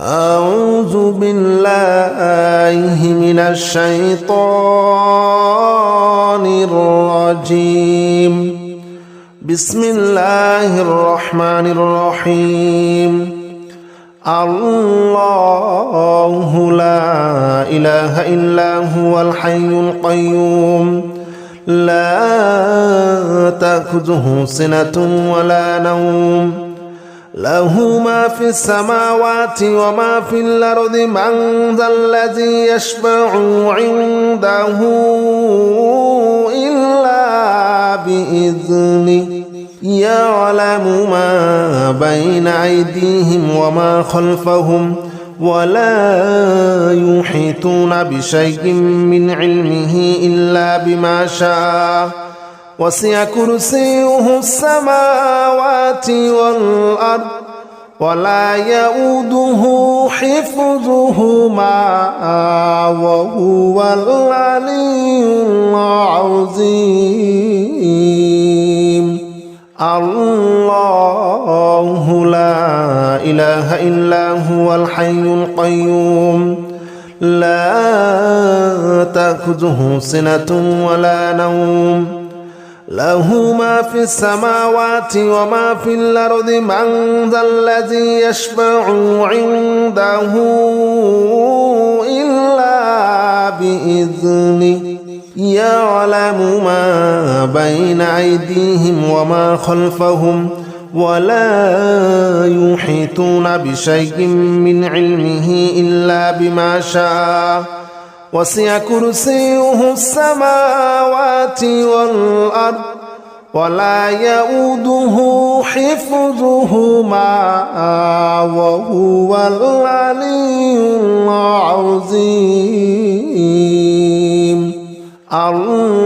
أعوذ بالله من الشيطان الرجيم. بسم الله الرحمن الرحيم. الله لا إله إلا هو الحي القيوم لا تأخذه سنة ولا نوم له ما في السماوات وما في الأرض من ذا الذي يشفع عنده إلا بإذنه يعلم ما بين أيديهم وما خلفهم ولا يحيطون بشيء من علمه إلا بما شاء وسع كرسيه السماوات والأرض ولا يؤوده حفظهما وهو العلي العظيم. الله لا إله إلا هو الحي القيوم لا تأخذه سنة ولا نوم له ما في السماوات وما في الأرض من ذا الذي يشفع عنده إلا بإذنه يعلم ما بين أيديهم وما خلفهم ولا يحيطون بشيء من علمه إلا بما شاء وسع كرسيه السماوات والأرض ولا يؤوده حفظهما وهو العلي العظيم. الله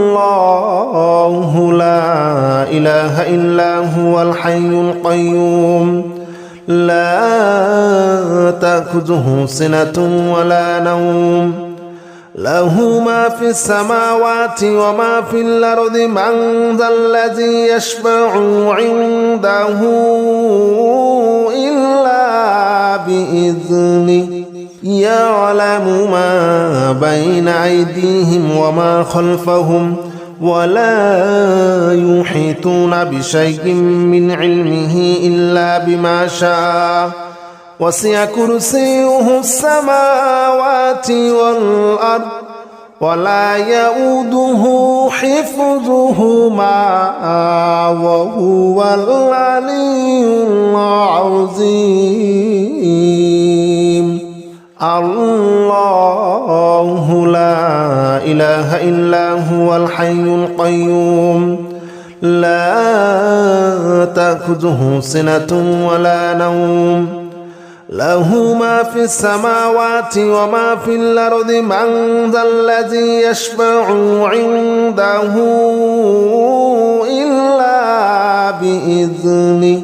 لا إله إلا هو الحي القيوم لا تأخذه سنة ولا نوم له ما في السماوات وما في الأرض من ذا الذي يشفع عنده إلا بإذنه يعلم ما بين أيديهم وما خلفهم ولا يحيطون بشيء من علمه إلا بما شاء وسع كرسيه السماوات والأرض ولا يؤوده حفظهما وهو العلي العظيم. الله لا إله إلا هو الحي القيوم لا تأخذه سنة ولا نوم له ما في السماوات وما في الأرض من ذا الذي يشفع عنده إلا بإذنه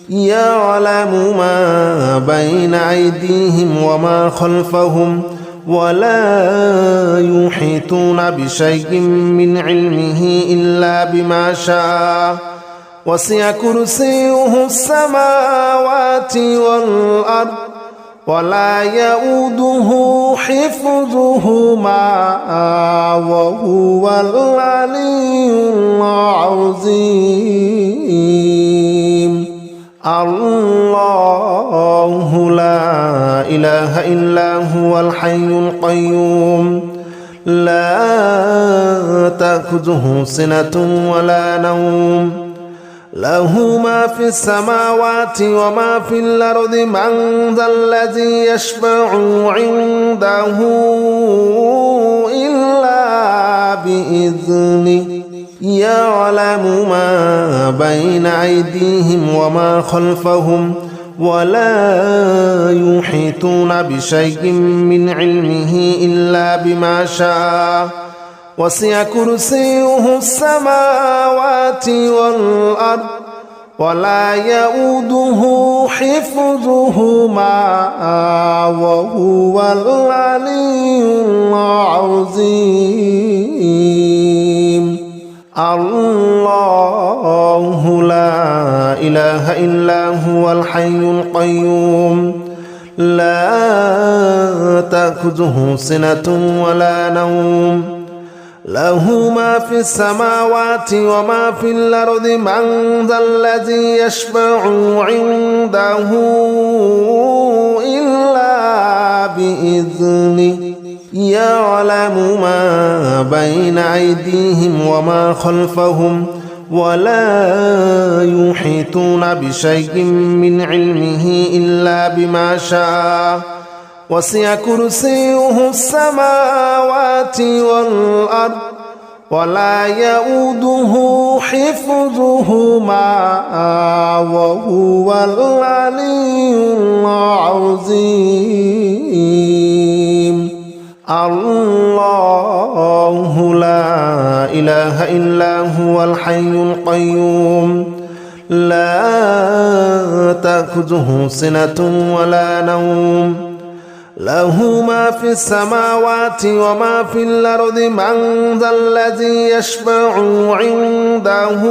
يعلم ما بين أيديهم وما خلفهم ولا يحيطون بشيء من علمه إلا بما شاء وسع كرسيه السماوات والأرض ولا يؤوده حفظهما وهو العلي العظيم. الله لا إله إلا هو الحي القيوم لا تأخذه سنة ولا نوم له ما في السماوات وما في الأرض من ذا الذي يشفع عنده إلا بإذنه يعلم ما بين أيديهم وما خلفهم ولا يحيطون بشيء من علمه إلا بما شاء وسع كرسيه السماوات والأرض ولا يؤوده حفظهما وهو العلي العظيم. الله لا إله إلا هو الحي القيوم لا تأخذه سنة ولا نوم له ما في السماوات وما في الأرض من ذا الذي يشفع عنده إلا بإذنه يعلم ما بين أيديهم وما خلفهم ولا يحيطون بشيء من علمه إلا بما شاء وسع كرسيه السماوات والأرض ولا يؤوده حفظهما وهو العلي العظيم الله لا إله إلا هو الحي القيوم لا تأخذه سنة ولا نوم له ما في السماوات وما في الأرض من ذا الذي يشفع عنده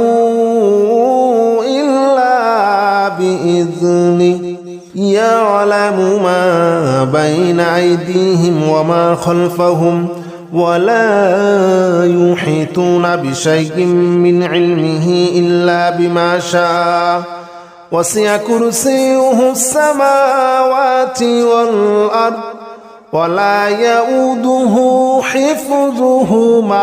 إلا بإذنه يعلم ما بين أيديهم وما خلفهم ولا يحيطون بشيء من علمه إلا بما شاء وسع كرسيه السماوات والأرض ولا يؤوده حفظهما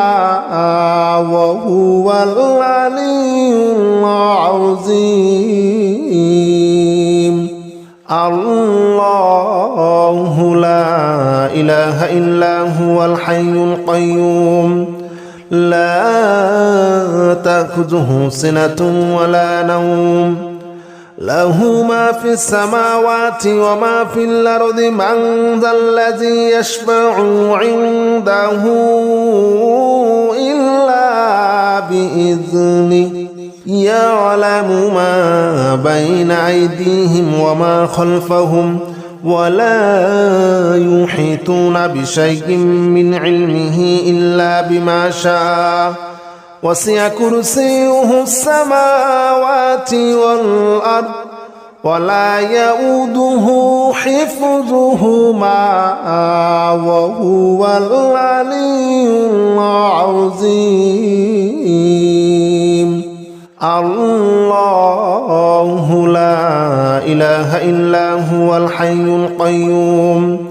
وهو العلي العظيم الله لا إله إلا هو الحي القيوم لا تأخذه سنة ولا نوم له ما في السماوات وما في الأرض من ذا الذي يشفع عنده إلا بإذنه يعلم ما بين أيديهم وما خلفهم ولا يحيطون بشيء من علمه إلا بما شاء وسع كرسيه السماوات والأرض ولا يؤوده حفظهما وهو العلي العظيم الله لا إله إلا هو الحي القيوم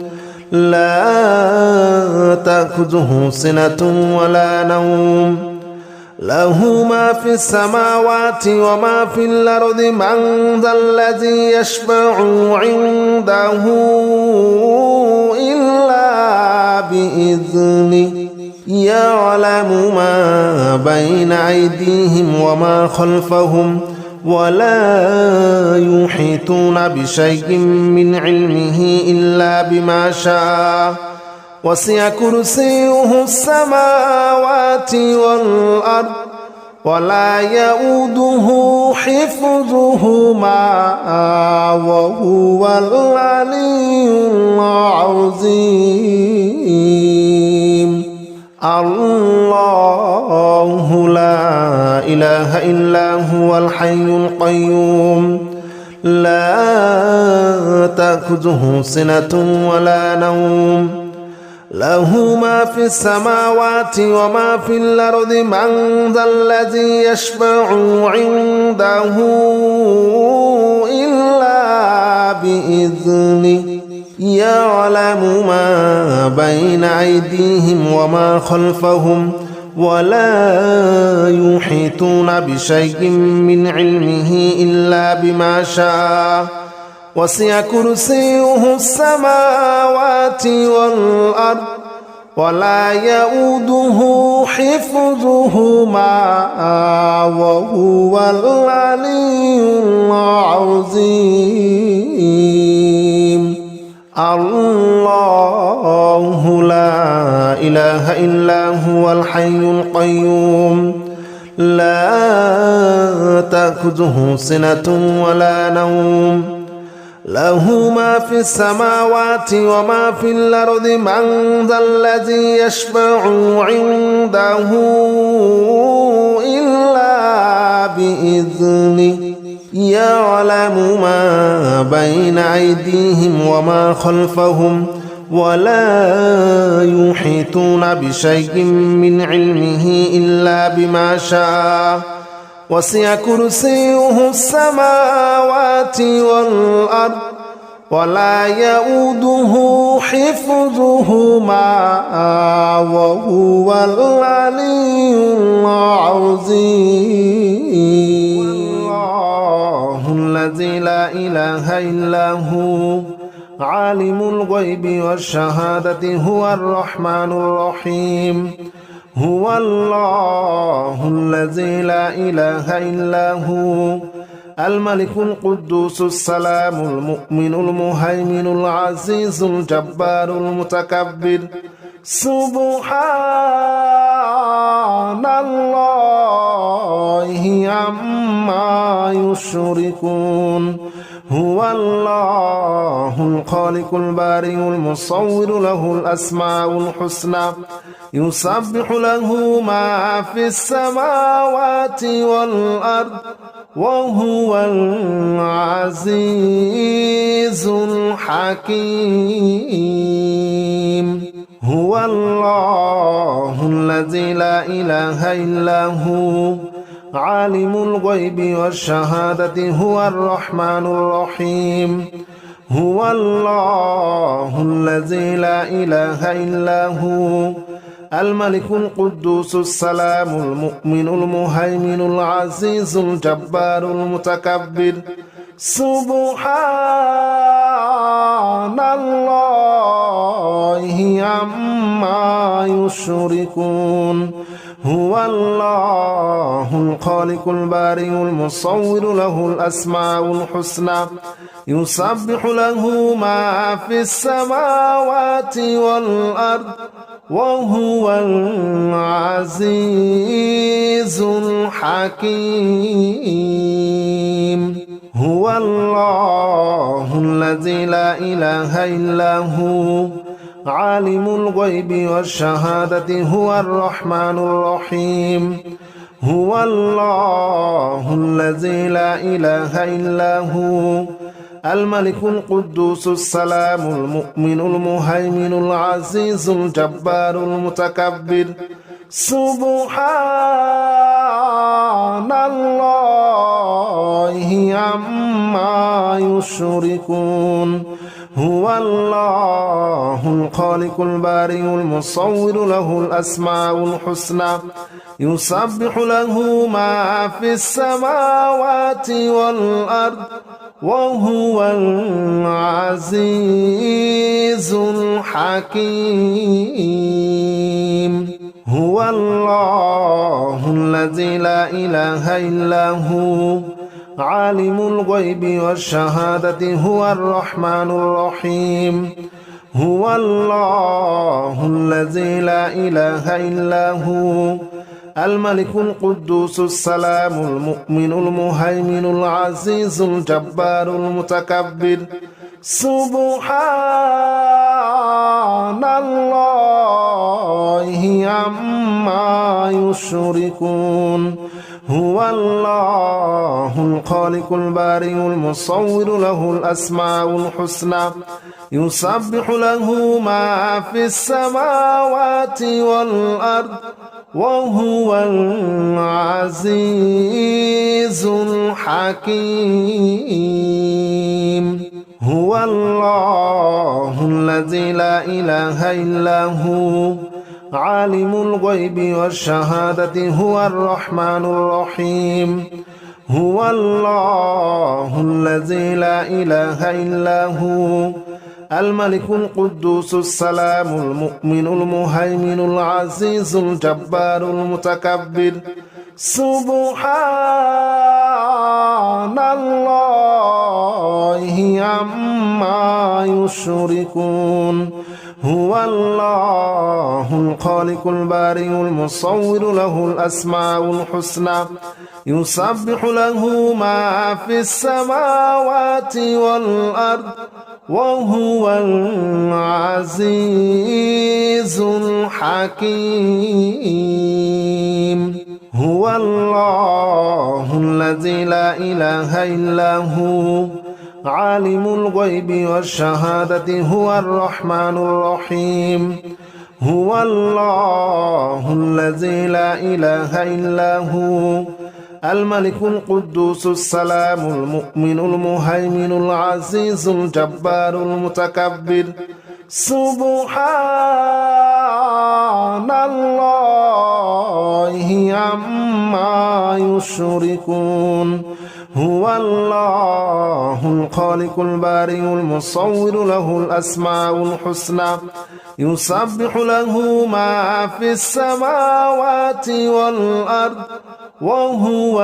لا تأخذه سنة ولا نوم له ما في السماوات وما في الأرض من ذا الذي يشفع عنده إلا بإذنه يعلم ما بين أيديهم وما خلفهم ولا يحيطون بشيء من علمه إلا بما شاء وسع كرسيه السماوات والأرض ولا يؤوده حفظهما وهو العلي العظيم الله لا إله إلا هو الحي القيوم لا تأخذه سنة ولا نوم له ما في السماوات وما في الأرض من ذا الذي يشفع عنده إلا بإذنه يعلم ما بين أيديهم وما خلفهم ولا يحيطون بشيء من علمه إلا بما شاء وسع كرسيه السماوات والأرض ولا يؤوده حفظهما وهو العلي العظيم الله لا إله إلا هو الحي القيوم لا تأخذه سنة ولا نوم له ما في السماوات وما في الأرض من ذا الذي يشفع عنده إلا بإذنه يعلم ما بين أيديهم وما خلفهم ولا يحيطون بشيء من علمه إلا بما شاء وسع كرسيه السماوات والأرض ولا يؤوده حفظهما وهو العلي العظيم الله الذي لا إله إلا هو عالم الغيب والشهادة هو الرحمن الرحيم هو الله الذي لا إله إلا هو الملك القدوس السلام المؤمن المهيمن العزيز الجبار المتكبر سبحان الله عما يشركون هو الله الخالق البارئ المصور له الأسماء الحسنى يسبح له ما في السماوات والأرض وهو العزيز الحكيم هو الله الذي لا إله إلا هو عالم الغيب والشهادة هو الرحمن الرحيم هو الله الذي لا إله إلا هو الملك القدوس السلام المؤمن المهيمن العزيز الجبار المتكبر سبحان الله عما يشركون هو الله الخالق البارئ المصور له الأسماء الحسنى يسبح له ما في السماوات والأرض وهو العزيز الحكيم هو الله الذي لا إله إلا هو عالم الغيب والشهادة هو الرحمن الرحيم هو الله الذي لا إله إلا هو الملك القدوس السلام المؤمن المهيمن العزيز الجبار المتكبر سبحان الله عما يشركون هو الله الخالق البارئ المصور له الأسماء الحسنى يسبح له ما في السماوات والأرض وهو العزيز الحكيم هو الله الذي لا إله إلا هو عالم الغيب والشهادة هو الرحمن الرحيم هو الله الذي لا إله إلا هو الملك القدوس السلام المؤمن المهيمن العزيز الجبار المتكبر سبحان الله عما يشركون هو الله الخالق البارئ المصور له الأسماء الحسنى يسبح له ما في السماوات والأرض وهو العزيز الحكيم هو الله الذي لا إله إلا هو عالم الغيب والشهادة هو الرحمن الرحيم هو الله الذي لا إله إلا هو الملك القدوس السلام المؤمن المهيمن العزيز الجبار المتكبر سبحان الله عما يشركون هو الله الخالق البارئ المصور له الأسماء الحسنى يسبح له ما في السماوات والأرض وهو العزيز الحكيم هو الله الذي الذي لا إله إلا هو عالم الغيب والشهادة هو الرحمن الرحيم هو الله الذي لا إله إلا هو الملك القدوس السلام المؤمن المهيمن العزيز الجبار المتكبر سبحان الله عما يشركون هو الله الخالق البارئ المصور له الأسماء الحسنى يسبح له ما في السماوات والأرض وهو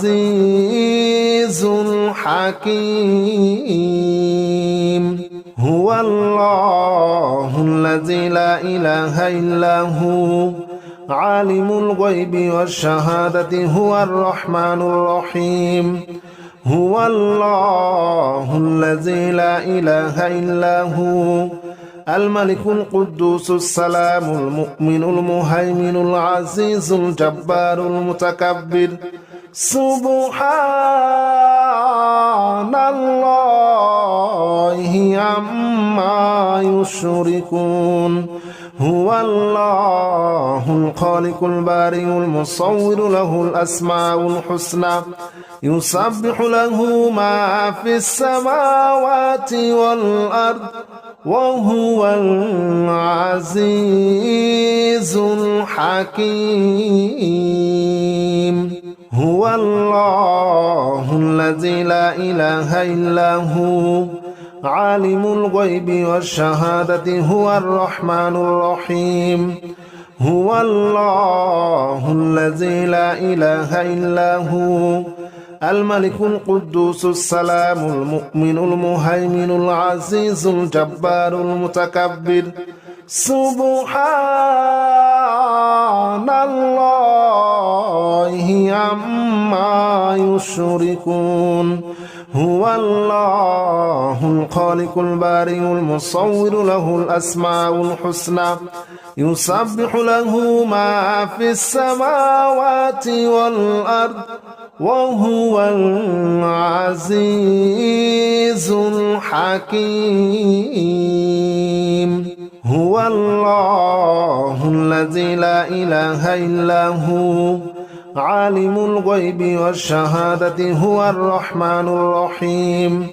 العزيز الحكيم هو الله الذي لا إله إلا هو عالم الغيب والشهادة هو الرحمن الرحيم هو الله الذي لا إله إلا هو الملك القدوس السلام المؤمن المهيمن العزيز الجبار المتكبر سبحان الله عما يشركون هو الله الخالق البارئ المصور له الأسماء الحسنى يسبح له ما في السماوات والأرض وهو العزيز الحكيم هو الله الذي لا إله إلا هو عالم الغيب والشهادة هو الرحمن الرحيم هو الله الذي لا إله إلا هو الملك القدوس السلام المؤمن المهيمن العزيز الجبار المتكبر سبحان الله عما يشركون هو الله الخالق البارئ المصور له الأسماء الحسنى يسبح له ما في السماوات والأرض وهو العزيز الحكيم هو الله الذي لا إله إلا هو عالم الغيب والشهادة هو الرحمن الرحيم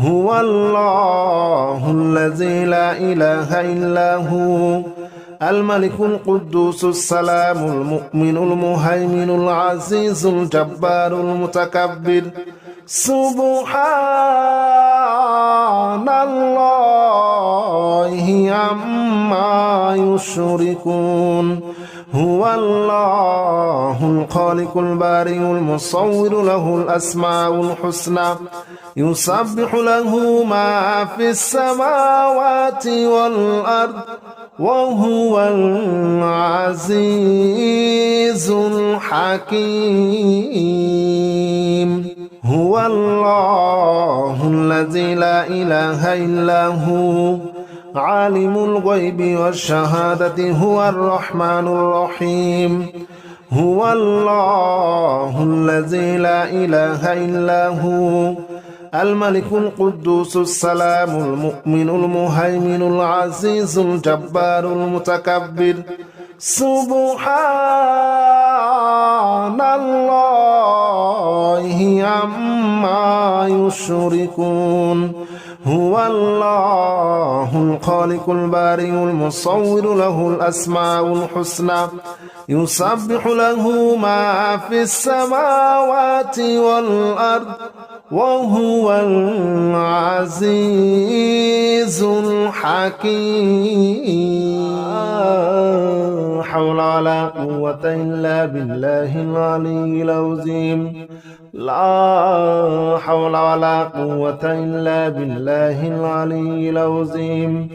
هو الله الذي لا إله إلا هو الملك القدوس السلام المؤمن المهيمن العزيز الجبار المتكبر سبحان الله عما يشركون هو الله الخالق البارئ المصور له الأسماء الحسنى يسبح له ما في السماوات والأرض وهو العزيز الحكيم هو الله الذي لا إله إلا هو عالم الغيب والشهادة هو الرحمن الرحيم هو الله الذي لا إله إلا هو الملك القدوس السلام المؤمن المهيمن العزيز الجبار المتكبر سبحان الله عما يشركون هو الله الخالق البارئ المصور له الأسماء الحسنى يسبح له ما في السماوات والأرض وهو العزيز الحكيم لا حول ولا قوة إلا بالله العلي العظيم لا حول ولا قوة إلا بالله العلي العظيم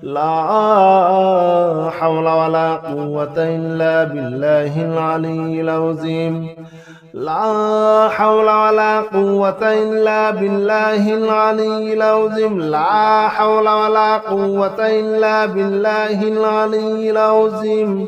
لا حول ولا قوة إلا بالله العلي العظيم لا حول ولا قوة إلا بالله العلي العظيم لا حول ولا قوة إلا بالله العلي العظيم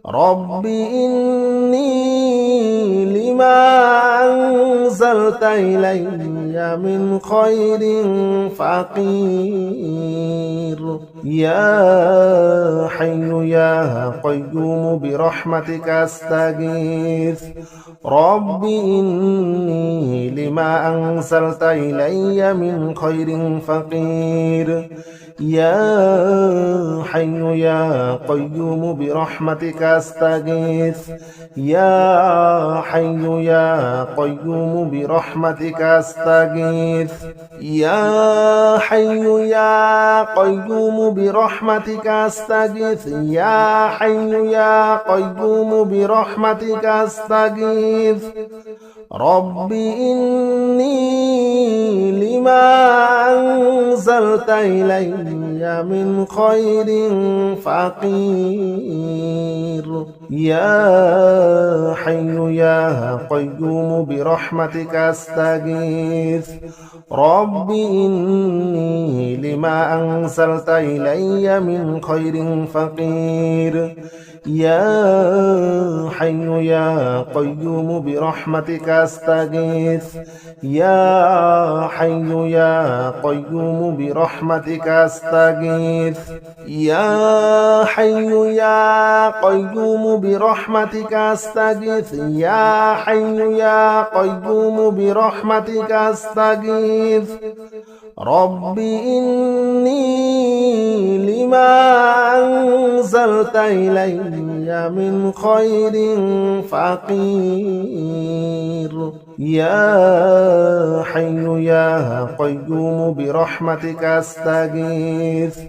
رب إني لما أنزلت إلي من خير فقير يا حي يا قيوم برحمتك أستغيث رب إني لما أنزلت إلي من خير فقير يا حي يا قيوم برحمتك أستغيث يا حي يا قيوم برحمتك أستغيث يا حي يا قيوم برحمتك أستغيث يا حي يا قيوم برحمتك أستغيث رب إني لما أنزلت إلي من خير فقير يا حي يا قيوم برحمتك أستغيث رب إني لما أنزلت إلي من خير فقير يا حي يا قيوم برحمتك أستغيث يا حي يا قيوم برحمتك أستغيث يا حي يا قيوم برحمتك أستغيث يا حي يا قيوم برحمتك أستغيث رب إني لما أنزلت إلي من خير فقير يا حي يا قيوم برحمتك أستغيث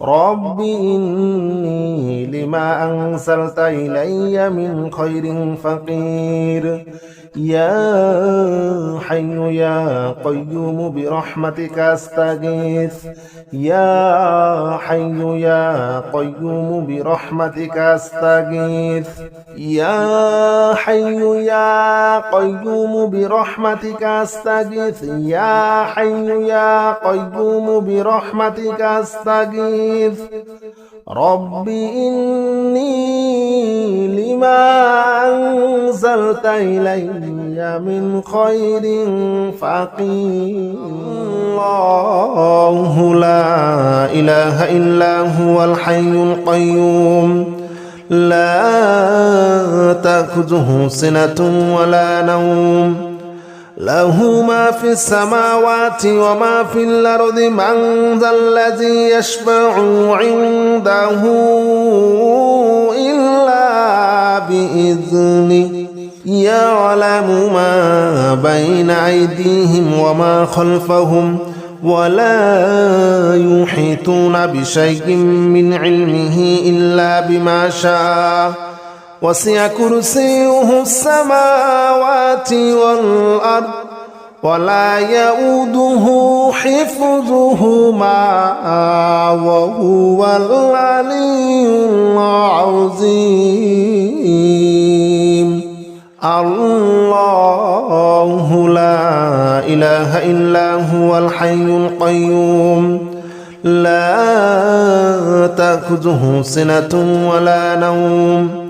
رب إني لما أنزلت إلي من خير فقير يا حي يا قيوم برحمتك أستغيث يا حي يا قيوم برحمتك أستغيث يا حي يا قيوم برحمتك أستغيث يا حي يا قيوم برحمتك أستغيث رب إني لما أنزلت إلي من خير فقير الله لا إله إلا هو الحي القيوم لا تأخذه سنة ولا نوم له ما في السماوات وما في الأرض من ذا الذي يشفع عنده إلا بإذنه يعلم ما بين أيديهم وما خلفهم ولا يحيطون بشيء من علمه إلا بما شاء وسع كرسيه السماوات والأرض ولا يؤوده حفظهما وهو العلي العظيم الله لا إله إلا هو الحي القيوم لا تأخذه سنة ولا نوم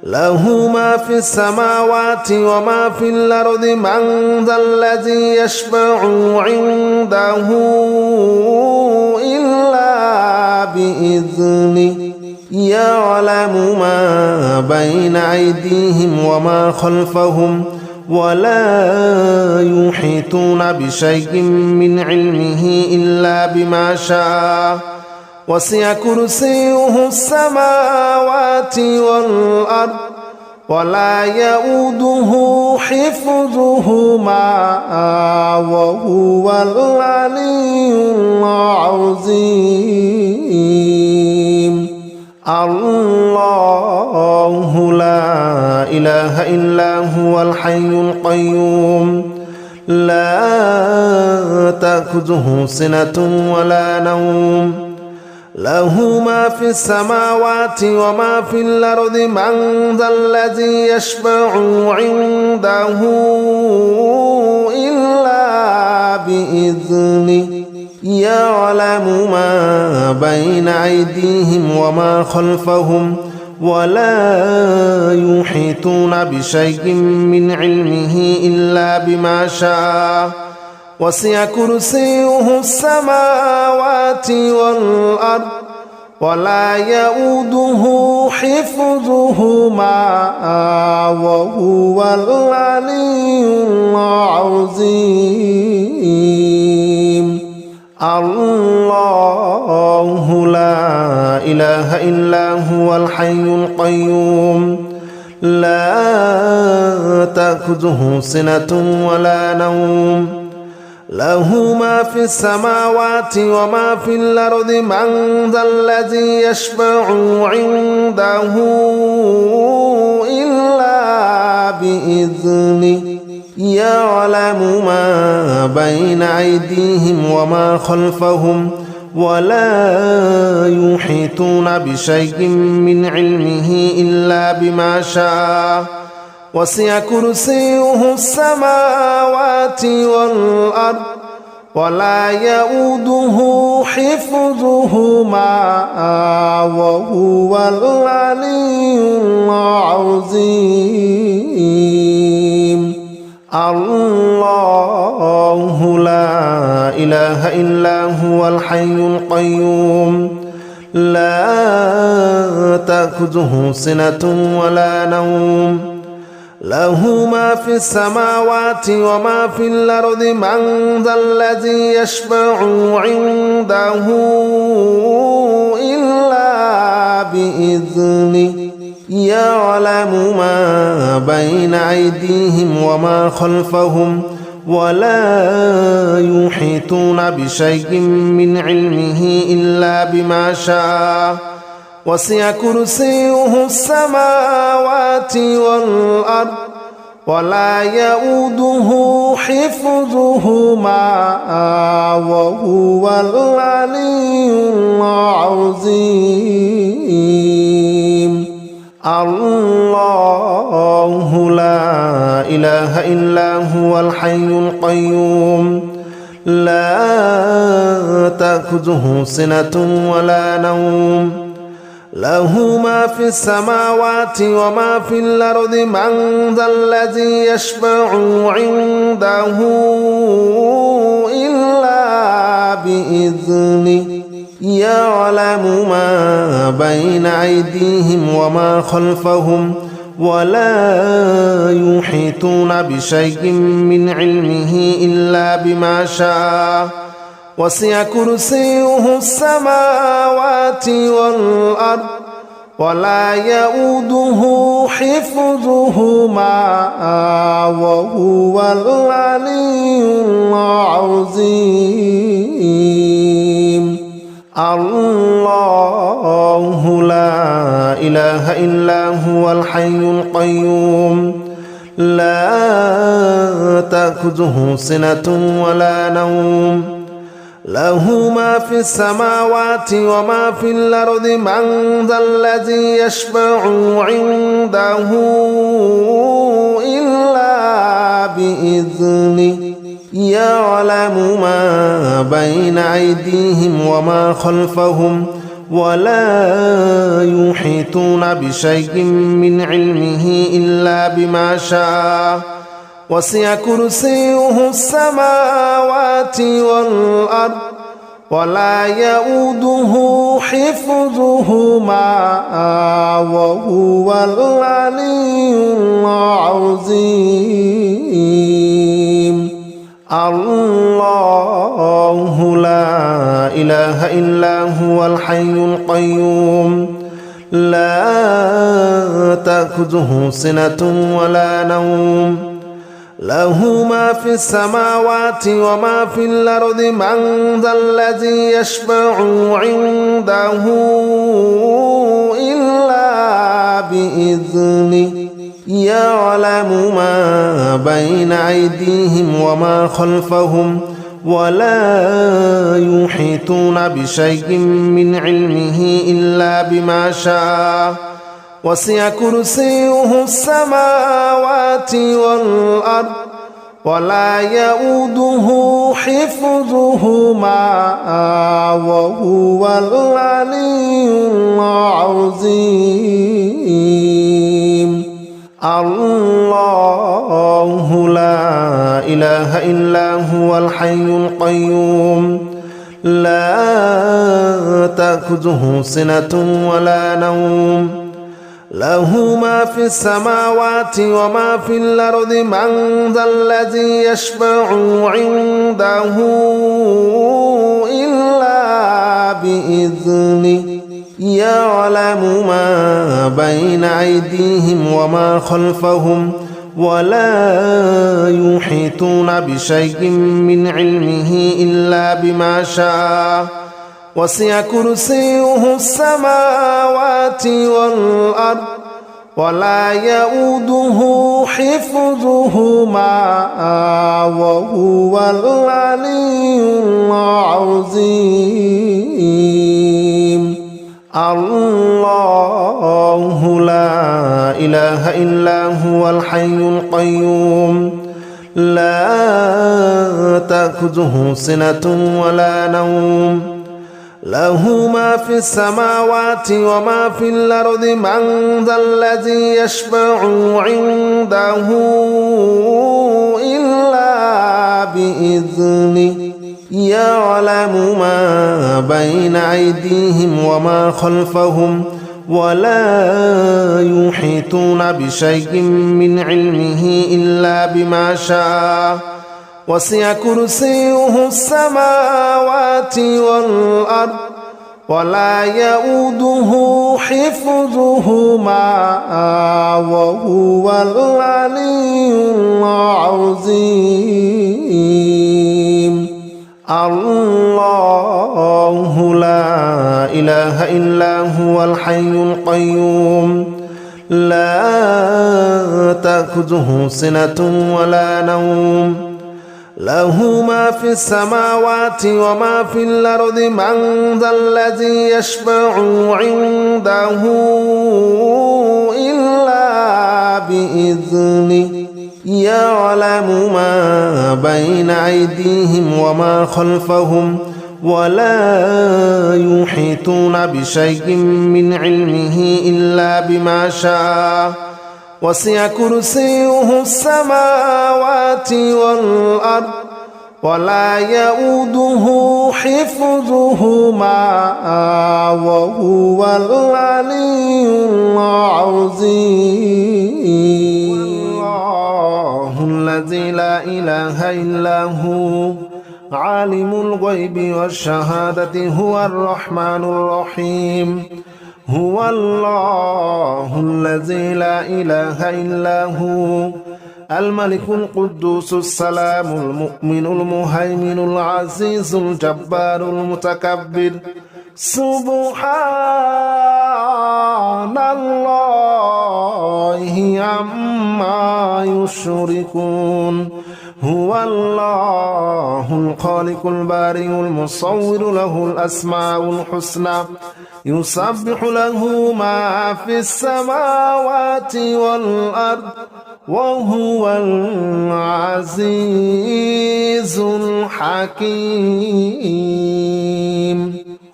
له ما في السماوات وما في الأرض من ذا الذي يشفع عنده إلا بإذنه يعلم ما بين أيديهم وما خلفهم ولا يحيطون بشيء من علمه إلا بما شاء وسع كرسيه السماوات والأرض ولا يؤوده حفظهما وهو العلي العظيم الله لا إله إلا هو الحي القيوم لا تأخذه سنة ولا نوم له ما في السماوات وما في الأرض من ذا الذي يشفع عنده إلا بإذنه يعلم ما بين أيديهم وما خلفهم ولا يحيطون بشيء من علمه إلا بما شاء وسع كرسيه السماوات والأرض ولا يؤوده حفظهما وهو العلي العظيم الله لا إله إلا هو الحي القيوم لا تأخذه سنة ولا نوم له ما في السماوات وما في الأرض من ذا الذي يشفع عنده إلا بإذنه يعلم ما بين أيديهم وما خلفهم ولا يحيطون بشيء من علمه إلا بما شاء وسع كرسيه السماوات والأرض ولا يؤوده حفظهما وهو العلي العظيم الله لا إله إلا هو الحي القيوم لا تأخذه سنة ولا نوم له ما في السماوات وما في الأرض من ذا الذي يشفع عنده إلا بإذنه يعلم ما بين أيديهم وما خلفهم ولا يحيطون بشيء من علمه إلا بما شاء وسع كرسيه السماوات والأرض ولا يؤوده حفظهما وهو العلي العظيم الله لا إله إلا هو الحي القيوم لا تأخذه سنة ولا نوم له ما في السماوات وما في الأرض من ذا الذي يشفع عنده إلا بإذنه يعلم ما بين أيديهم وما خلفهم ولا يحيطون بشيء من علمه إلا بما شاء وسع كرسيه السماوات والأرض ولا يؤوده حفظهما وهو العلي العظيم الله لا إله إلا هو الحي القيوم لا تأخذه سنة ولا نوم له ما في السماوات وما في الأرض من ذا الذي يشفع عنده إلا بإذنه يعلم ما بين أيديهم وما خلفهم ولا يحيطون بشيء من علمه إلا بما شاء وسع كرسيه السماوات والأرض ولا يؤوده حفظهما وهو العلي العظيم الله لا إله إلا هو الحي القيوم لا تأخذه سنة ولا نوم له ما في السماوات وما في الأرض من ذا الذي يشفع عنده إلا بإذنه يعلم ما بين أيديهم وما خلفهم ولا يحيطون بشيء من علمه إلا بما شاء وسع كرسيه السماوات والأرض ولا يؤوده حفظهما وهو العلي العظيم الله لا إله إلا هو الحي القيوم لا تأخذه سنة ولا نوم له ما في السماوات وما في الأرض من ذا الذي يشفع عنده إلا بإذنه يعلم ما بين أيديهم وما خلفهم ولا يحيطون بشيء من علمه إلا بما شاء وسع كرسيه السماوات والأرض ولا يؤوده حفظهما وهو العلي العظيم الله لا إله إلا هو الحي القيوم لا تأخذه سنة ولا نوم له ما في السماوات وما في الأرض من ذا الذي يشفع عنده إلا بإذنه يعلم ما بين أيديهم وما خلفهم ولا يحيطون بشيء من علمه إلا بما شاء وسع كرسيه السماوات والأرض ولا يؤوده حفظهما وهو العلي العظيم الله لا إله إلا هو الحي القيوم لا تأخذه سنة ولا نوم له ما في السماوات وما في الأرض من ذا الذي يشفع عنده إلا بإذنه يعلم ما بين أيديهم وما خلفهم ولا يحيطون بشيء من علمه إلا بما شاء وسع كرسيه السماوات والأرض ولا يؤوده حفظهما وهو العلي العظيم الله الذي لا إله إلا هو عالم الغيب والشهادة هو الرحمن الرحيم هو الله الذي لا إله إلا هو الملك القدوس السلام المؤمن المهيمن العزيز الجبار المتكبر سبحان الله عما يشركون هو الله الخالق البارئ المصور له الأسماء الحسنى يسبح له ما في السماوات والأرض وهو العزيز الحكيم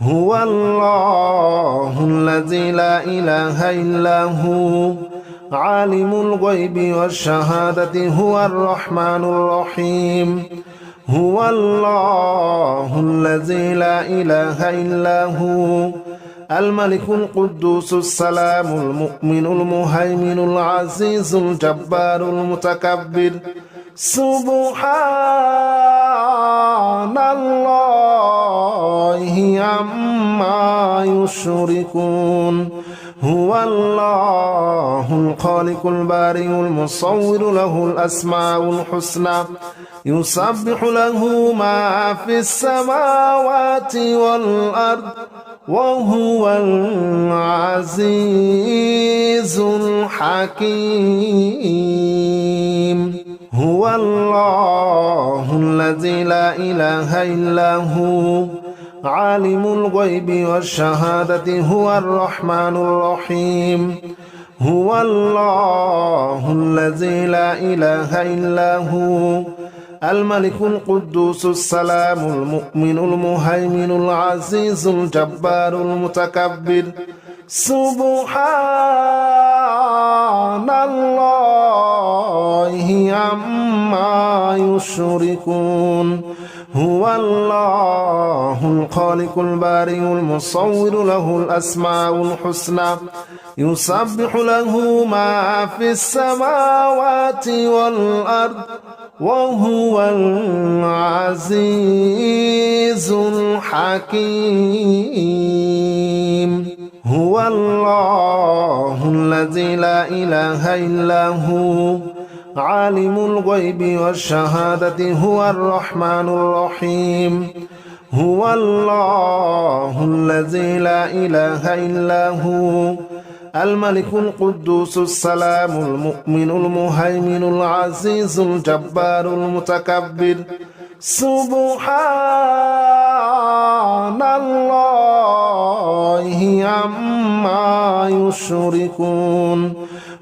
هو الله الذي لا إله إلا هو عالم الغيب والشهادة هو الرحمن الرحيم هو الله الذي لا إله إلا هو الملك القدوس السلام المؤمن المهيمن العزيز الجبار المتكبر سبحان الله عما يشركون هو الله الخالق البارئ المصور له الأسماء الحسنى يسبح له ما في السماوات والأرض وهو العزيز الحكيم هو الله الذي لا إله إلا هو عالم الغيب والشهادة هو الرحمن الرحيم هو الله الذي لا إله إلا هو الملك القدوس السلام المؤمن المهيمن العزيز الجبار المتكبر سبحان الله عما يشركون هو الله الخالق البارئ المصور له الأسماء الحسنى يسبح له ما في السماوات والأرض وهو العزيز الحكيم هو الله الذي لا إله إلا هو عالم الغيب والشهادة هو الرحمن الرحيم هو الله الذي لا إله إلا هو الملك القدوس السلام المؤمن المهيمن العزيز الجبار المتكبر سبحان الله عما يشركون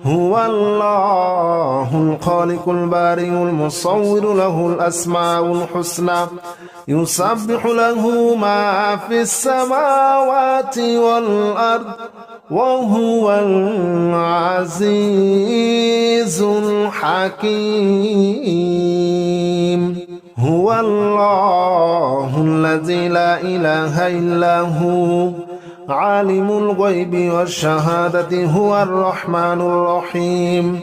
هو الله الخالق البارئ المصور له الأسماء الحسنى يسبح له ما في السماوات والأرض وهو العزيز الحكيم هو الله الذي لا إله إلا هو عالم الغيب والشهادة هو الرحمن الرحيم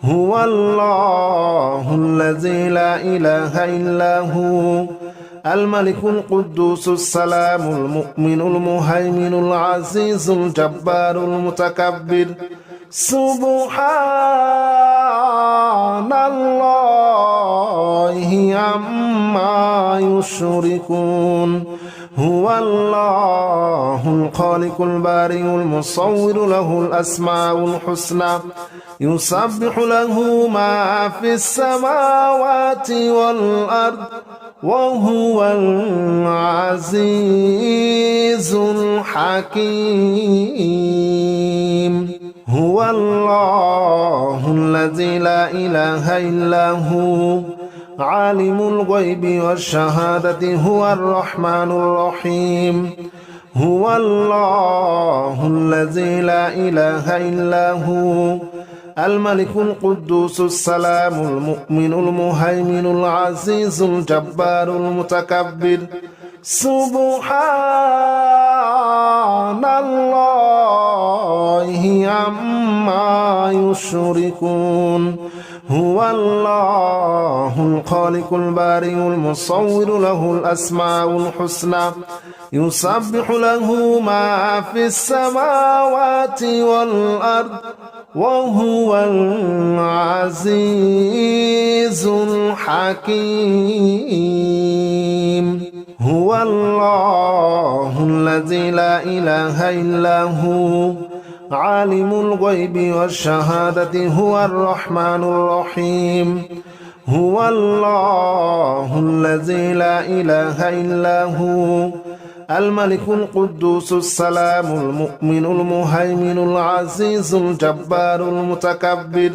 هو الله الذي لا إله إلا هو الملك القدوس السلام المؤمن المهيمن العزيز الجبار المتكبر سبحان الله عما يشركون هو الله الخالق البارئ المصور له الأسماء الحسنى يسبح له ما في السماوات والأرض وهو العزيز الحكيم هو الله الذي لا إله إلا هو عالم الغيب والشهادة هو الرحمن الرحيم هو الله الذي لا إله إلا هو الملك القدوس السلام المؤمن المهيمن العزيز الجبار المتكبر سبحان الله عما يشركون هو الله الخالق البارئ المصور له الأسماء الحسنى يسبح له ما في السماوات والأرض وهو العزيز الحكيم هو الله الذي لا إله إلا هو عالم الغيب والشهادة هو الرحمن الرحيم هو الله الذي لا إله إلا هو الملك القدوس السلام المؤمن المهيمن العزيز الجبار المتكبر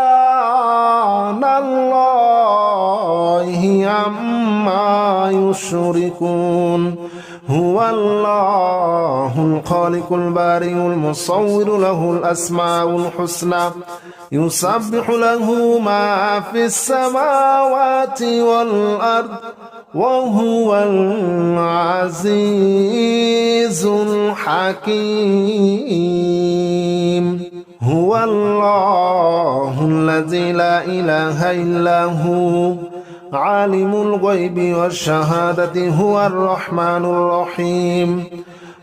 سبحان الله عما يشركون هو الله الخالق البارئ المصور له الأسماء الحسنى يسبح له ما في السماوات والأرض وهو العزيز الحكيم هو الله الذي لا إله إلا هو عالم الغيب والشهادة هو الرحمن الرحيم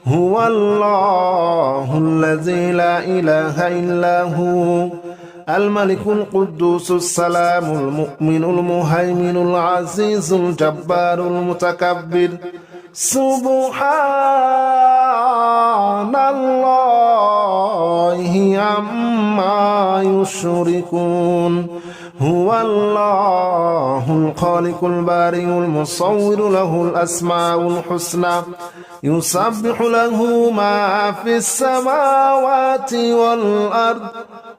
هو الله الذي لا إله إلا هو الملك القدوس السلام المؤمن المهيمن العزيز الجبار المتكبر سبحان الله عما يشركون هو الله الخالق البارئ المصور له الأسماء الحسنى يسبح له ما في السماوات والأرض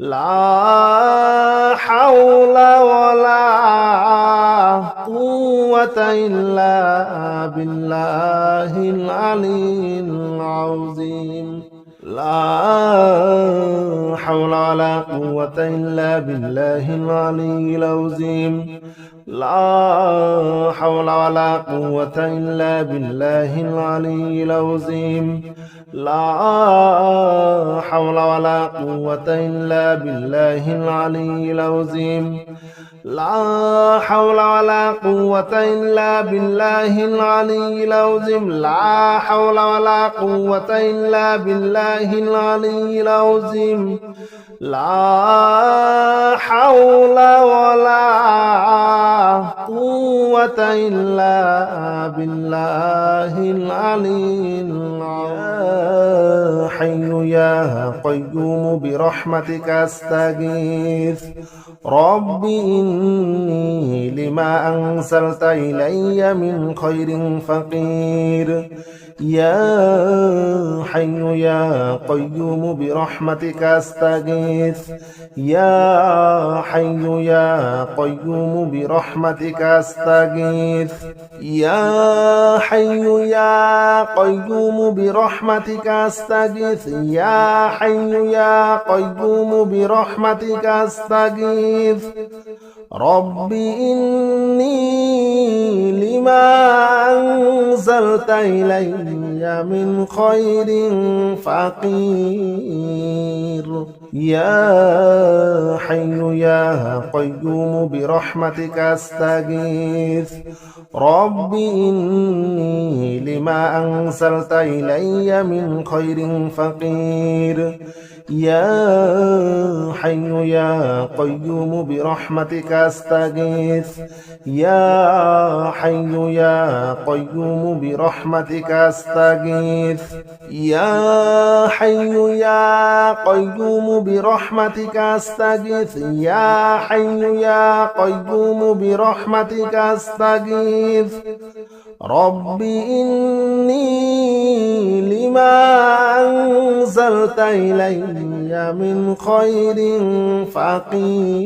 لا حول ولا قوة إلا بالله العلي العظيم لا حول ولا قوة إلا بالله العلي العظيم لا حول ولا قوة إلا بالله العلي العظيم لا حول ولا قوة إلا بالله العلي العظيم لا حول ولا قوة إلا بالله العلي العظيم لا حول ولا قوة إلا بالله العلي العظيم لا حول ولا قوة إلا بالله العلي العظيم يا حي يا قيوم برحمتك أستغيث رب إني لما أنزلت إلي من خير فقير يا حي يا قيوم برحمتك أستغيث يا حي يا قيوم برحمتك أستغيث يا حي يا قيوم برحمتك أستغيث يا حي يا قيوم برحمتك أستغيث رب إني لما أنزلت إلي من خير فقير يا حي يا قيوم برحمتك أستغيث رب إني لما أنزلت إلي من خير فقير يا حي يا قيوم برحمتك أستغيث يا حي يا قيوم برحمتك أستغيث يا حي يا قيوم برحمتك أستغيث يا حي يا قيوم برحمتك أستغيث رب إني لما أنزلت إلي من خير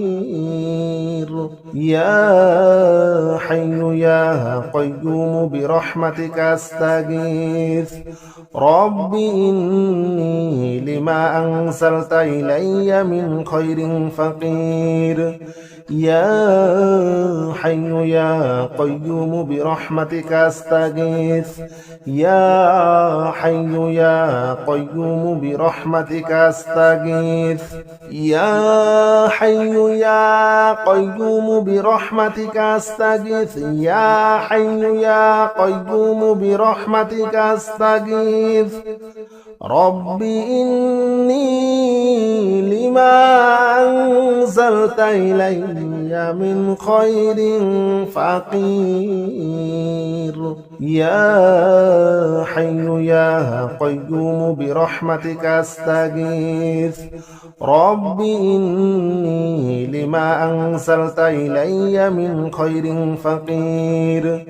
فقير يا حي يا قيوم برحمتك أستغيث رب إني لما أنزلت إلي من خير فقير يا حي يا قيوم برحمتك أستغيث يا حي يا قيوم برحمتك أستغيث يا حي يا قيوم برحمتك أستغيث يا حي يا قيوم برحمتك أستغيث رب إني لما أنزلت إلي من خير فقير يا حي يا قيوم برحمتك أستغيث رب إني لما أنزلت إلي من خير فقير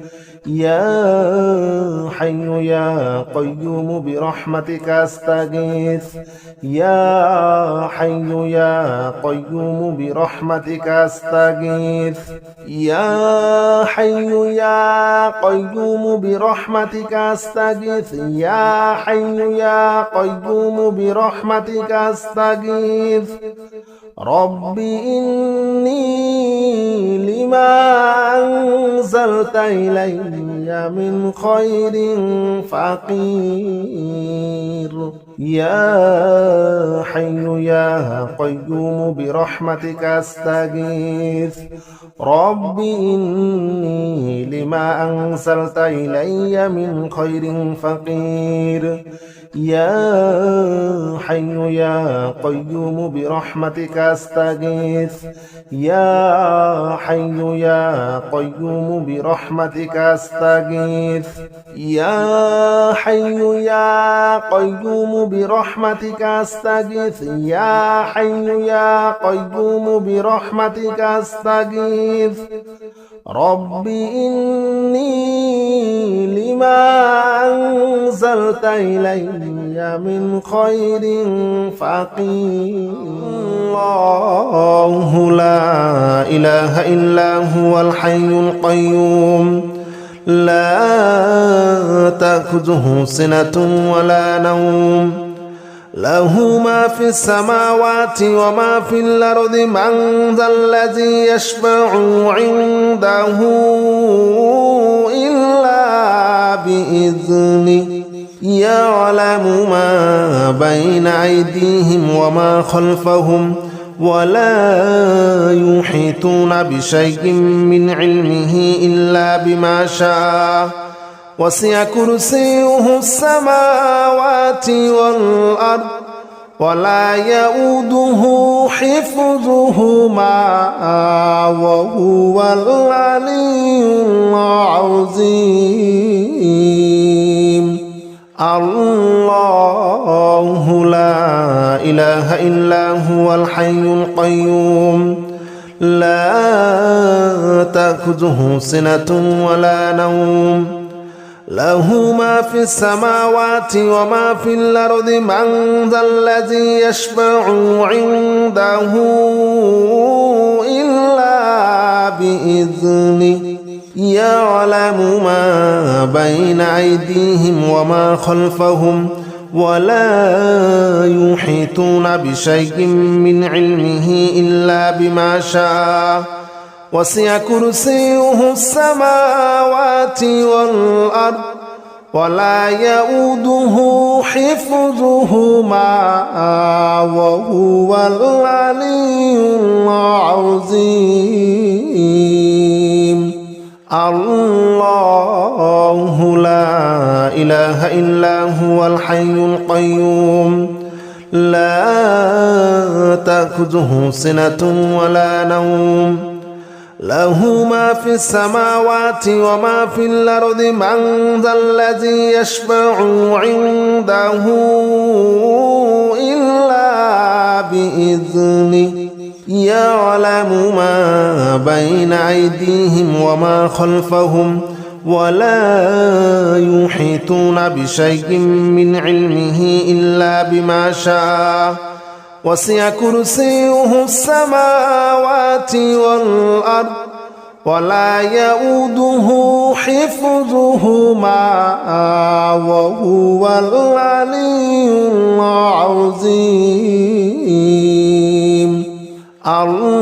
يا حي يا قيوم برحمتك أستغيث يا حي يا قيوم برحمتك أستغيث يا حي يا قيوم برحمتك أستغيث يا حي يا قيوم برحمتك أستغيث رب إني لما أنزلت إلي من خير فقير يا حي يا قيوم برحمتك أستغيث رب إني لما أنزلت إلي من خير فقير يا حي يا قيوم برحمتك أستغيث يا حي يا قيوم برحمتك أستغيث يا حي يا قيوم برحمتك أستغيث يا حي يا قيوم برحمتك أستغيث رب إني لما أنزلت إلي من خير فقير الله لا إله إلا هو الحي القيوم لا تأخذه سنة ولا نوم له ما في السماوات وما في الأرض من ذا الذي يشفع عنده إلا بإذنه يعلم ما بين أيديهم وما خلفهم ولا يحيطون بشيء من علمه إلا بما شاء وسع كرسيه السماوات والأرض ولا يؤوده حفظهما وهو العلي العظيم الله لا إله إلا هو الحي القيوم لا تأخذه سنة ولا نوم له ما في السماوات وما في الأرض من ذا الذي يشفع عنده إلا بإذنه يعلم ما بين أيديهم وما خلفهم ولا يحيطون بشيء من علمه إلا بما شاء وسع كرسيه السماوات والأرض ولا يؤوده حفظهما وهو العلي العظيم الله لا إله إلا هو الحي القيوم لا تأخذه سنة ولا نوم له ما في السماوات وما في الأرض من ذا الذي يشفع عنده إلا بإذنه يعلم ما بين أيديهم وما خلفهم ولا يحيطون بشيء من علمه إلا بما شاء وسع كرسيه السماوات والأرض ولا يؤوده حفظهما وهو العلي العظيم الله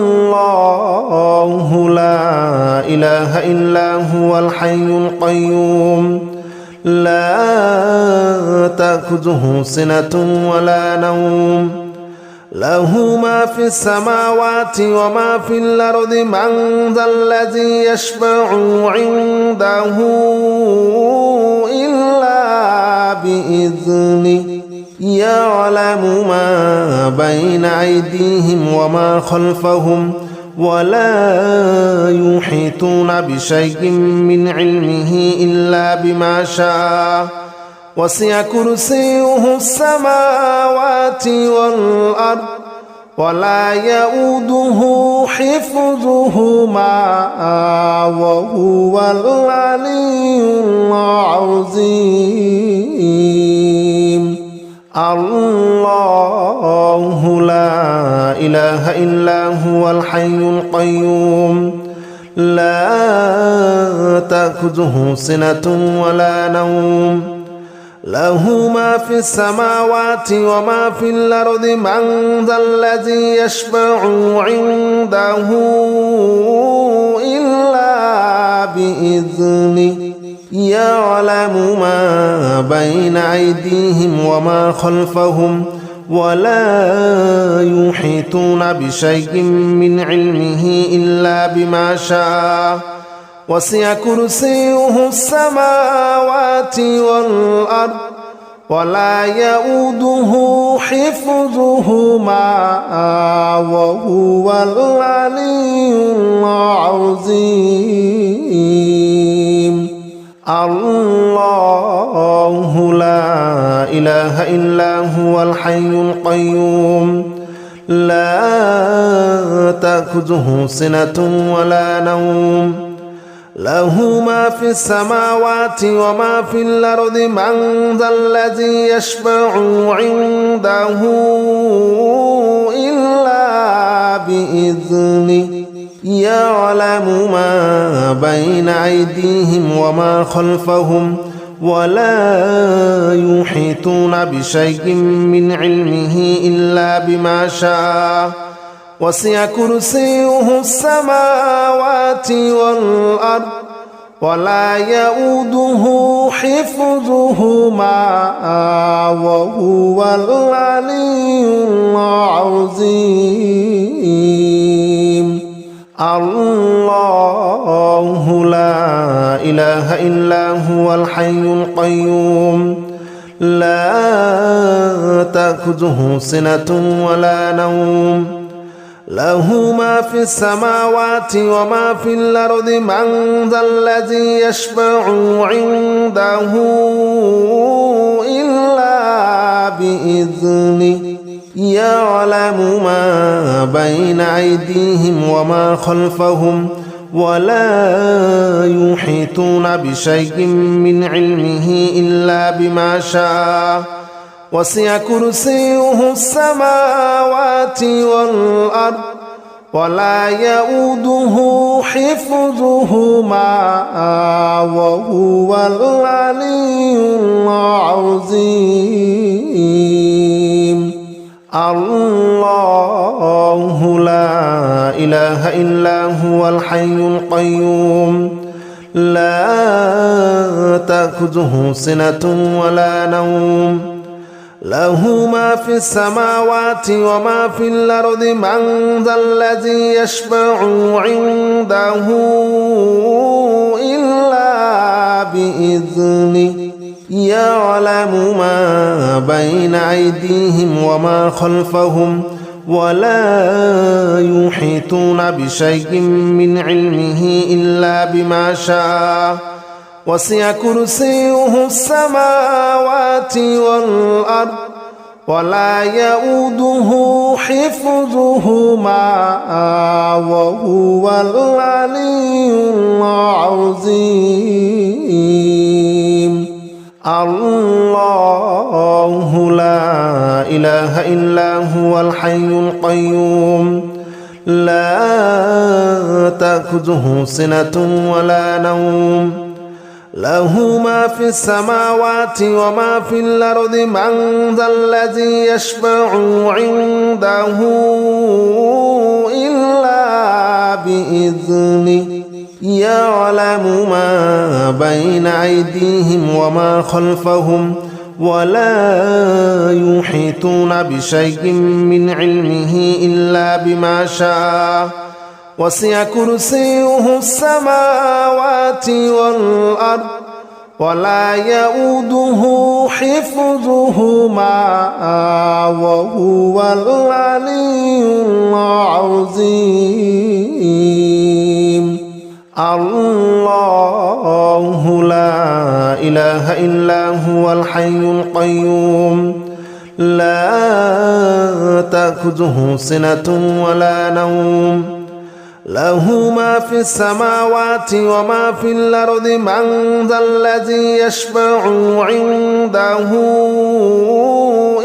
لا إله إلا هو الحي القيوم لا تأخذه سنة ولا نوم له ما في السماوات وما في الأرض من ذا الذي يشفع عنده إلا بإذنه يعلم ما بين أيديهم وما خلفهم ولا يحيطون بشيء من علمه إلا بما شاء وسع كرسيه السماوات والأرض ولا يؤوده حفظهما وهو العلي العظيم الله لا إله إلا هو الحي القيوم لا تأخذه سنة ولا نوم له ما في السماوات وما في الأرض من ذا الذي يشفع عنده إلا بإذنه يعلم ما بين أيديهم وما خلفهم ولا يحيطون بشيء من علمه إلا بما شاء وسع كرسيه السماوات والأرض ولا يؤوده حفظهما وهو العلي العظيم الله لا إله إلا هو الحي القيوم لا تأخذه سنة ولا نوم له ما في السماوات وما في الأرض من ذا الذي يشفع عنده إلا بإذنه يعلم ما بين أيديهم وما خلفهم ولا يحيطون بشيء من علمه إلا بما شاء وسع كرسيه السماوات والأرض ولا يؤوده حفظهما وهو العلي العظيم الله لا إله إلا هو الحي القيوم لا تأخذه سنة ولا نوم له ما في السماوات وما في الأرض من ذا الذي يشفع عنده إلا بإذنه يعلم ما بين أيديهم وما خلفهم ولا يحيطون بشيء من علمه إلا بما شاء وسع كرسيه السماوات والأرض ولا يؤوده حفظهما وهو العلي العظيم الله لا إله إلا هو الحي القيوم لا تأخذه سنة ولا نوم له ما في السماوات وما في الأرض من ذا الذي يشفع عنده إلا بإذنه يعلم ما بين أيديهم وما خلفهم ولا يحيطون بشيء من علمه إلا بما شاء وسع كرسيه السماوات والأرض ولا يؤوده حفظهما وهو العلي العظيم الله لا إله إلا هو الحي القيوم لا تأخذه سنة ولا نوم له ما في السماوات وما في الأرض من ذا الذي يشفع عنده إلا بإذنه يعلم ما بين أيديهم وما خلفهم ولا يحيطون بشيء من علمه إلا بما شاء وسع كرسيه السماوات والأرض ولا يؤوده حفظهما وهو العلي العظيم الله لا إله إلا هو الحي القيوم لا تأخذه سنة ولا نوم له ما في السماوات وما في الأرض من ذا الذي يشفع عنده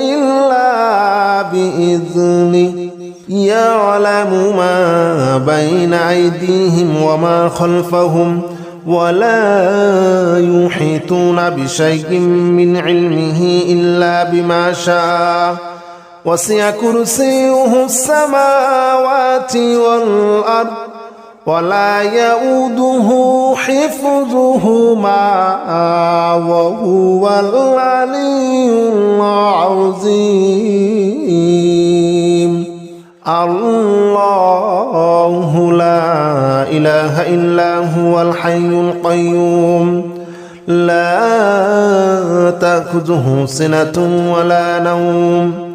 إلا بإذنه يعلم ما بين أيديهم وما خلفهم ولا يحيطون بشيء من علمه إلا بما شاء وسع كرسيه السماوات والأرض ولا يؤوده حفظهما وهو العلي العظيم الله لا إله إلا هو الحي القيوم لا تأخذه سنة ولا نوم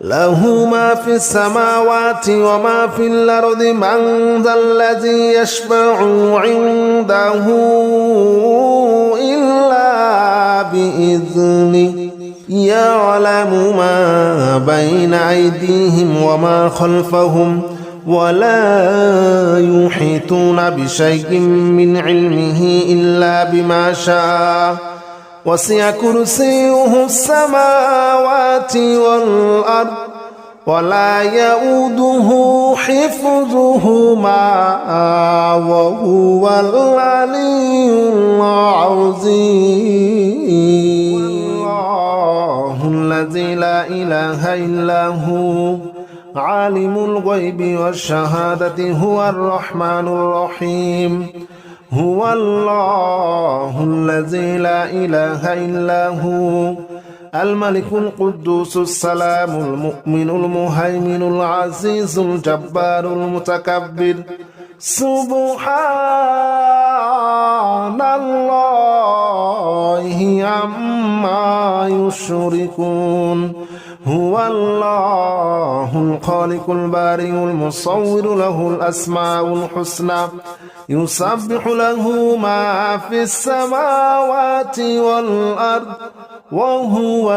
له ما في السماوات وما في الأرض من ذا الذي يشفع عنده إلا بإذنه يعلم ما بين أيديهم وما خلفهم ولا يحيطون بشيء من علمه إلا بما شاء وسع كرسيه السماوات والأرض ولا يؤوده حفظهما وهو العلي العظيم الله الذي لا إله إلا هو عالم الغيب والشهادة هو الرحمن الرحيم هو الله الذي لا إله إلا هو الملك القدوس السلام المؤمن المهيمن العزيز الجبار المتكبر سبحان الله عما يشركون هو الله الخالق البارئ المصور له الأسماء الحسنى يسبح له ما في السماوات والأرض وهو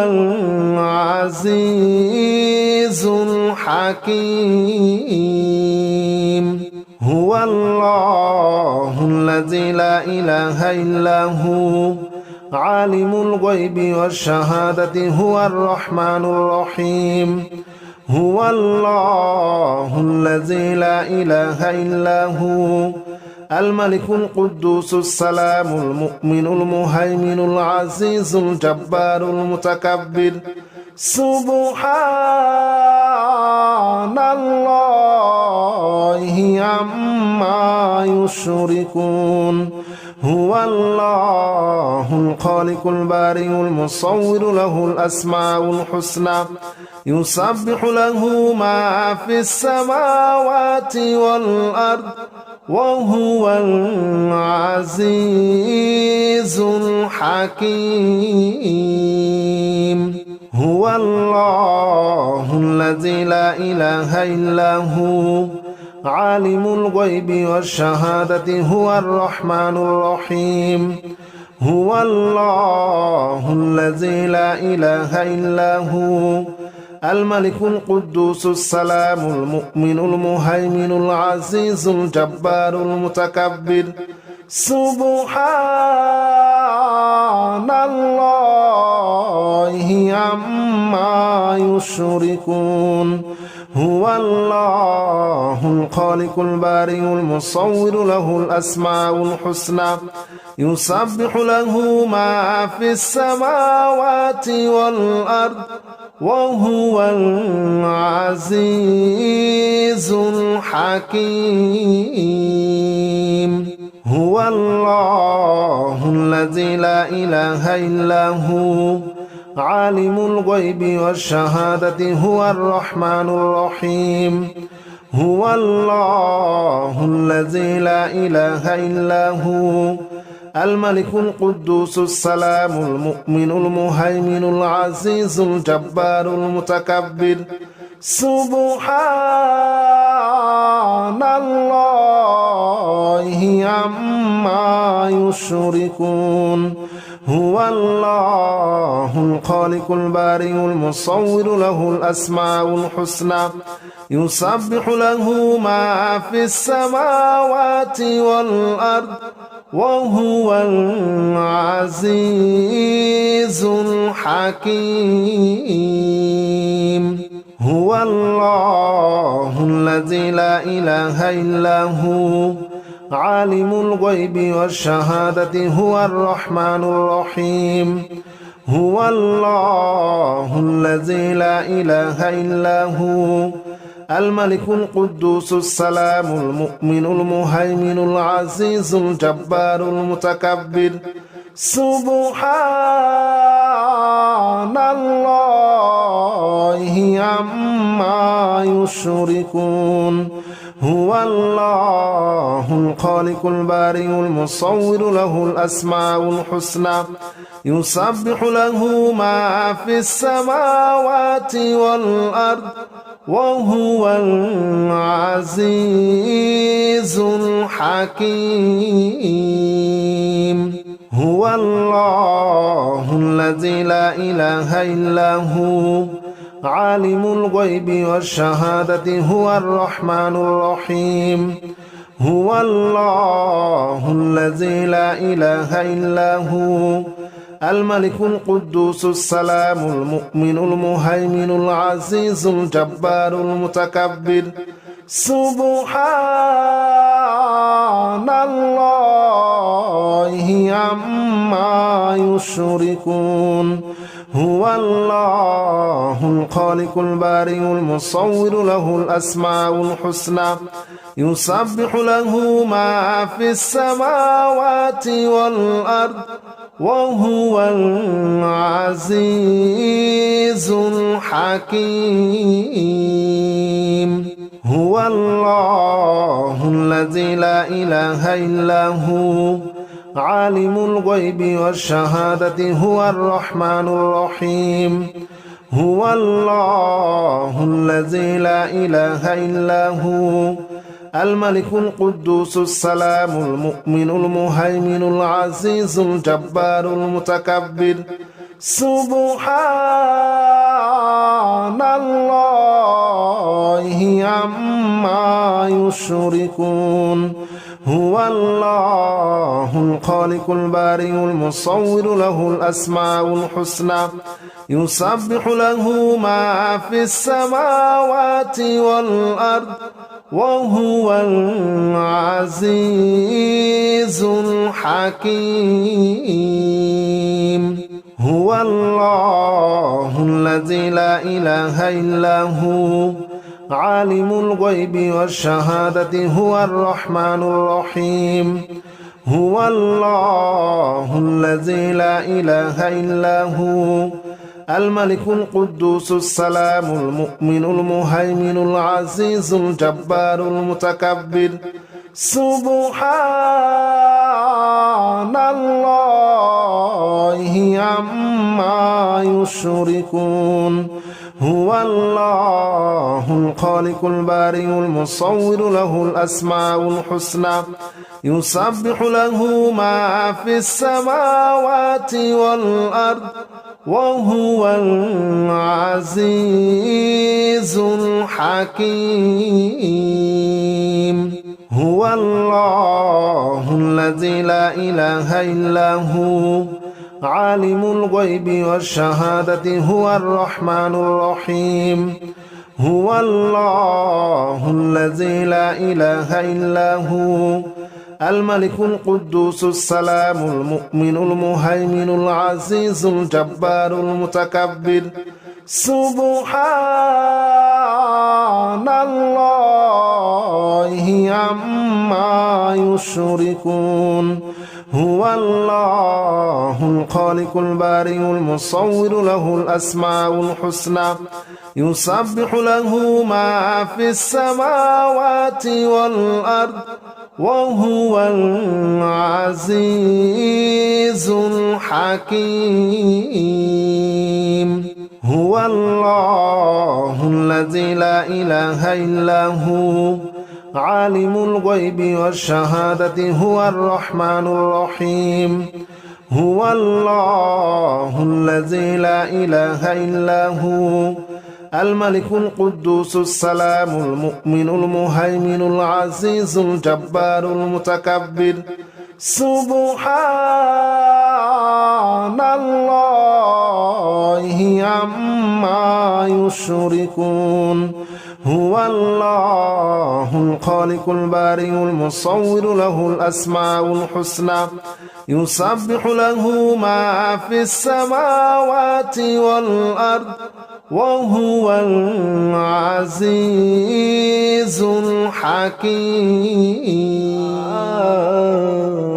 العزيز الحكيم هو الله الذي لا إله إلا هو عالم الغيب والشهادة هو الرحمن الرحيم هو الله الذي لا إله إلا هو الملك القدوس السلام المؤمن المهيمن العزيز الجبار المتكبر سبحان الله عما يشركون هو الله الخالق البارئ المصور له الأسماء الحسنى يسبح له ما في السماوات والأرض وهو العزيز الحكيم هو الله الذي لا إله إلا هو عالم الغيب والشهادة هو الرحمن الرحيم هو الله الذي لا إله إلا هو الملك القدوس السلام المؤمن المهيمن العزيز الجبار المتكبر سبحان الله عما يشركون هو الله الخالق البارئ المصور له الأسماء الحسنى يسبح له ما في السماوات والأرض وهو العزيز الحكيم هو الله الذي لا إله إلا هو عالم الغيب والشهادة هو الرحمن الرحيم هو الله الذي لا إله إلا هو الملك القدوس السلام المؤمن المهيمن العزيز الجبار المتكبر سبحان الله عما يشركون هو الله الخالق البارئ المصور له الأسماء الحسنى يسبح له ما في السماوات والأرض وهو العزيز الحكيم هو الله الذي لا إله إلا هو عالم الغيب والشهادة هو الرحمن الرحيم هو الله الذي لا إله إلا هو الملك القدوس السلام المؤمن المهيمن العزيز الجبار المتكبر سبحان الله عما يشركون هو الله الخالق البارئ المصور له الأسماء الحسنى يسبح له ما في السماوات والأرض وهو العزيز الحكيم هو الله الذي لا إله إلا هو عالم الغيب والشهادة هو الرحمن الرحيم هو الله الذي لا إله إلا هو الملك القدوس السلام المؤمن المهيمن العزيز الجبار المتكبر سبحان الله عما يشركون هو الله الخالق البارئ المصور له الأسماء الحسنى يسبح له ما في السماوات والأرض وهو العزيز الحكيم هو الله الذي لا إله إلا هو عالم الغيب والشهادة هو الرحمن الرحيم هو الله الذي لا إله إلا هو الملك القدوس السلام المؤمن المهيمن العزيز الجبار المتكبر سبحان الله عما يشركون هو الله الخالق البارئ المصور له الأسماء الحسنى يسبح له ما في السماوات والأرض وهو العزيز الحكيم هو الله الذي لا إله إلا هو عالم الغيب والشهادة هو الرحمن الرحيم هو الله الذي لا إله إلا هو الملك القدوس السلام المؤمن المهيمن العزيز الجبار المتكبر سبحان الله عما يشركون هو الله الخالق البارئ المصور له الأسماء الحسنى يسبح له ما في السماوات والأرض وهو العزيز الحكيم هو الله الذي لا إله إلا هو عالم الغيب والشهادة هو الرحمن الرحيم هو الله الذي لا إله إلا هو الملك القدوس السلام المؤمن المهيمن العزيز الجبار المتكبر سبحان الله عما يشركون هو الله الخالق البارئ المصور له الأسماء الحسنى يسبح له ما في السماوات والأرض وهو العزيز الحكيم هو الله الذي لا إله إلا هو عالم الغيب والشهادة هو الرحمن الرحيم هو الله الذي لا إله إلا هو الملك القدوس السلام المؤمن المهيمن العزيز الجبار المتكبر سبحان الله عما يشركون هو الله الخالق البارئ المصور له الأسماء الحسنى يسبح له ما في السماوات والأرض وهو العزيز الحكيم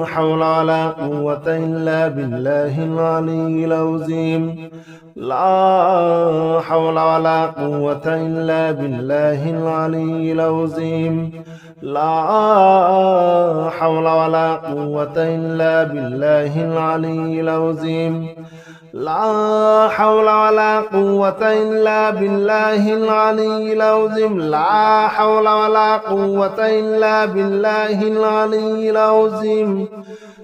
لا حول ولا قوة إلا بالله العلي العظيم لا حول ولا قوة إلا بالله العلي العظيم لا حول ولا قوة إلا بالله العلي العظيم لا حول ولا قوة إلا بالله العلي العظيم لا حول ولا قوة إلا بالله العلي العظيم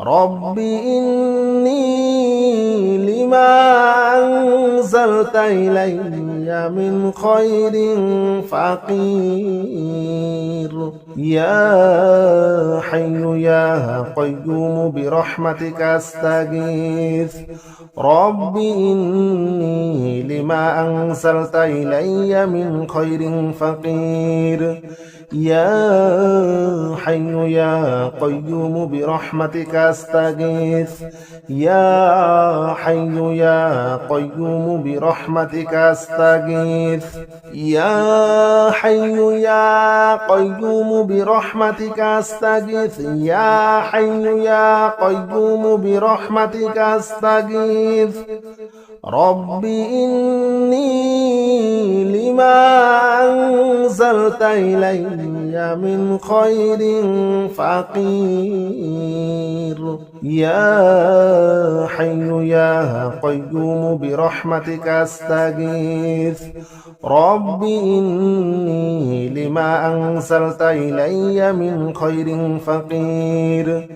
رب إني لما أنزلت إلي من خير فقير يا حي يا قيوم برحمتك أستغيث رب إني لما أنزلت إلي من خير فقير يا حي يا قيوم برحمتك أستغيث يا حي يا قيوم برحمتك أستغيث يا حي يا قيوم برحمتك أستغيث يا حي يا قيوم برحمتك أستغيث رب إني لما أنزلت إلي من خير فقير يا حي يا قيوم برحمتك أستغيث رب إني لما أنزلت إلي من خير فقير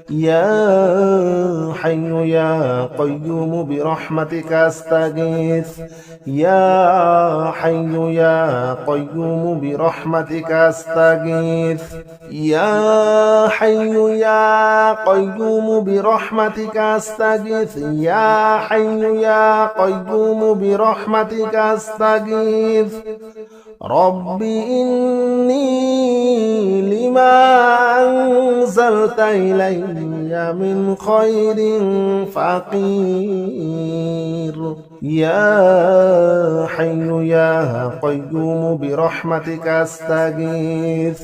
يا حي يا قيوم برحمتك أستغيث يا حي يا قيوم برحمتك أستغيث يا حي يا قيوم برحمتك أستغيث يا حي يا قيوم برحمتك أستغيث رب إني لما أنزلت إلي من خير فقير يا حي يا قيوم برحمتك أستغيث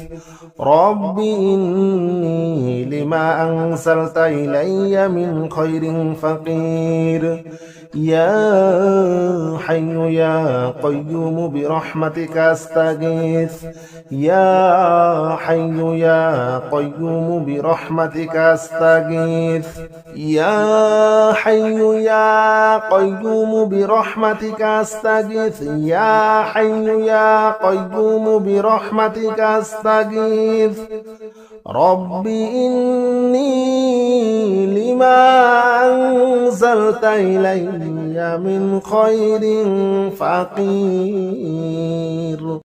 رب إني لما أنزلت إلي من خير فقير يا حي يا قيوم برحمتك أستغيث يا حي يا قيوم برحمتك أستغيث يا حي يا قيوم برحمتك أستغيث يا حي يا قيوم برحمتك أستغيث رب إني لما أنزلت إلي من خير فقير